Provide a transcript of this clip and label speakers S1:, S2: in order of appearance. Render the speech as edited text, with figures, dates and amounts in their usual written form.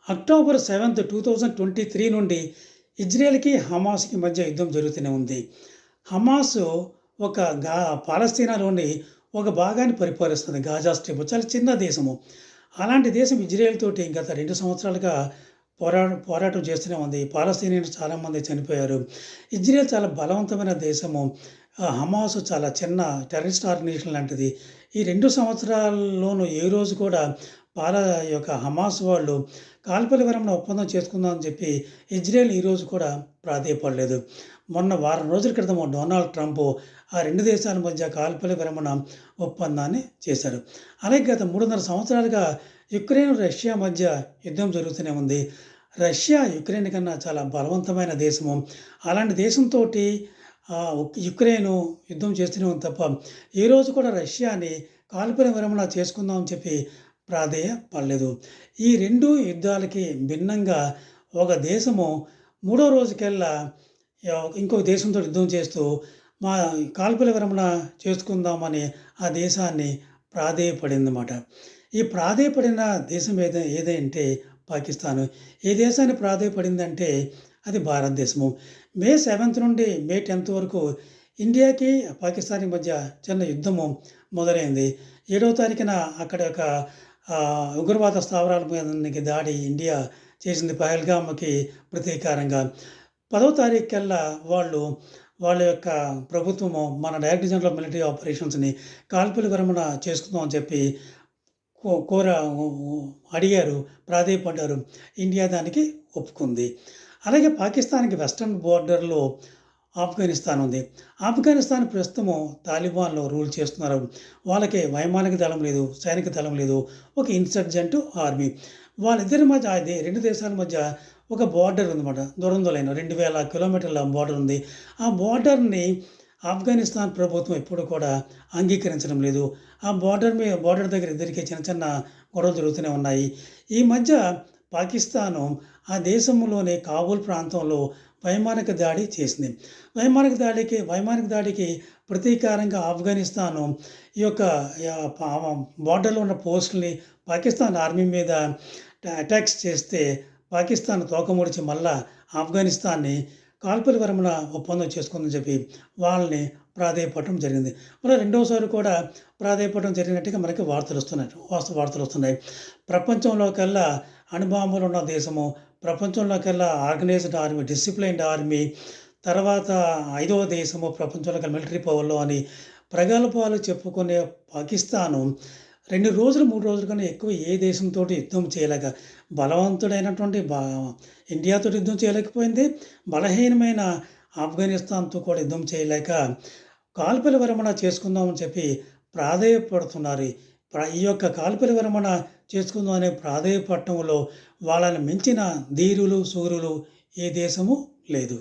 S1: October 7, 2023 నుండి ఇజ్రాయెల్‌కి, హమాస్‌కి మధ్య యుద్ధం జరుగుతూనే ఉంది. హమాస్ ఒక గా పాలస్తీనాలోని ఒక భాగాన్ని పరిపాలిస్తుంది. గాజా స్ట్రిప్ చాలా చిన్న దేశము. అలాంటి దేశం ఇజ్రాయెల్ తోటి గత 2 సంవత్సరాలుగా పోరాటం చేస్తూనే ఉంది. పాలస్తీనియన్స్ చాలామంది చనిపోయారు. ఇజ్రాయెల్ చాలా బలవంతమైన దేశము. హమాస్ చాలా చిన్న టెర్రరిస్ట్ ఆర్గనైజేషన్ లాంటిది. ఈ 2 సంవత్సరాల్లోనూ ఏ రోజు కూడా పాల యొక్క హమాస్ వాళ్ళు కాల్పుల విరమణ ఒప్పందం చేసుకుందాం అని చెప్పి ఇజ్రాయెల్ ఈరోజు కూడా ప్రాధేయపడలేదు. మొన్న వారం రోజుల క్రితం డొనాల్డ్ ట్రంప్ ఆ 2 దేశాల మధ్య కాల్పుల విరమణ ఒప్పందాన్ని చేశారు. అలాగే గత 3.5 సంవత్సరాలుగా యుక్రెయిన్, రష్యా మధ్య యుద్ధం జరుగుతూనే ఉంది. రష్యా యుక్రెయిన్ కన్నా చాలా బలవంతమైన దేశము. అలాంటి దేశంతోటి యుక్రెయిన్ యుద్ధం చేస్తూనే ఉంది తప్ప ఏ రోజు కూడా రష్యాని కాల్పుల విరమణ చేసుకుందాం అని చెప్పి ప్రాధేయపడలేదు. ఈ 2 యుద్ధాలకి భిన్నంగా ఒక దేశము మూడో రోజుకల్లా ఇంకొక దేశంతో యుద్ధం చేస్తూ మా కాల్పుల విరమణ చేసుకుందామని ఆ దేశాన్ని ప్రాధేయపడిందన్నమాట. ఈ ప్రాధేయపడిన దేశం ఏదంటే పాకిస్తాను. ఏ దేశాన్ని ప్రాధేయపడిందంటే అది భారతదేశము. మే 7 నుండి మే 10 వరకు ఇండియాకి, పాకిస్తాన్‌కి మధ్య చిన్న యుద్ధము మొదలైంది. 7వ తారీఖున అక్కడ ఒక ఉగ్రవాద స్థావరాల మీదకి దాడి ఇండియా చేసింది పహల్గామ్‌కి ప్రతీకారంగా. 10వ తారీఖు కల్లా వాళ్ళ యొక్క ప్రభుత్వము మన డైరెక్టర్ జనరల్ ఆఫ్ మిలిటరీ ఆపరేషన్స్‌ని కాల్పుల విరమణ చేసుకుందాం అని చెప్పి అడిగారు, ప్రాధేయపడ్డారు. ఇండియా దానికి ఒప్పుకుంది. అలాగే పాకిస్తాన్‌కి వెస్టర్న్ బోర్డర్‌లో ఆఫ్ఘనిస్తాన్ ఉంది. ఆఫ్ఘనిస్తాన్ ప్రస్తుతము తాలిబాన్‌లు రూల్ చేస్తున్నారు. వాళ్ళకి వైమానిక దళం లేదు, సైనిక దళం లేదు. ఒక ఇన్సర్జెంట్ ఆర్మీ. వాళ్ళిద్దరి మధ్య 2 దేశాల మధ్య ఒక బోర్డర్ ఉందన్నమాట. దూరంలో 2000 కిలోమీటర్ల బోర్డర్ ఉంది. ఆ బోర్డర్‌ని ఆఫ్ఘనిస్తాన్ ప్రభుత్వం ఎప్పుడు కూడా అంగీకరించడం లేదు. ఆ బోర్డర్ దగ్గర ఇద్దరికి చిన్న చిన్న గొడవలు జరుగుతూనే ఉన్నాయి. ఈ మధ్య పాకిస్తాను ఆ దేశంలోని కాబూల్ ప్రాంతంలో వైమానిక దాడి చేసింది. వైమానిక దాడికి ప్రతీకారంగా ఆఫ్ఘనిస్తాను ఈ యొక్క బోర్డర్‌లో ఉన్న పోస్టుల్ని పాకిస్తాన్ ఆర్మీ మీద అటాక్స్ చేస్తే పాకిస్తాన్ తోక ముడిచి మళ్ళా ఆఫ్ఘనిస్తాన్‌ని కాల్పుల విరమణ ఒప్పందం చేసుకుందని చెప్పి వాళ్ళని ప్రాధేయపడటం జరిగింది. మళ్ళీ రెండోసారి కూడా ప్రాధేయపడటం జరిగినట్టుగా మనకి వార్తలు వస్తున్నాయి. ప్రపంచంలోకెల్లా అణుబాంబులు ఉన్న దేశము, ప్రపంచంలోకెల్లా ఆర్గనైజ్డ్ ఆర్మీ, డిసిప్లైన్డ్ ఆర్మీ, తర్వాత 5వ దేశము ప్రపంచంలో మిలిటరీ పవర్‌లో అని ప్రగల్భాలు చెప్పుకునే పాకిస్తాను 2 రోజులు, 3 రోజుల కన్నా ఎక్కువ ఏ దేశంతోటి యుద్ధం చేయలేక బలవంతుడైనటువంటి ఇండియాతో యుద్ధం చేయలేకపోయింది. బలహీనమైన ఆఫ్ఘనిస్తాన్‌తో కూడా యుద్ధం చేయలేక కాల్పుల విరమణ చేసుకుందామని చెప్పి ప్రాధేయపడుతున్నారు. ఈ యొక్క కాల్పుల విరమణ చేసుకుందాం అనే ప్రాధేయపడటంలో వాళ్ళని మించిన ధీరులు, శూరులు ఏ దేశము లేదు.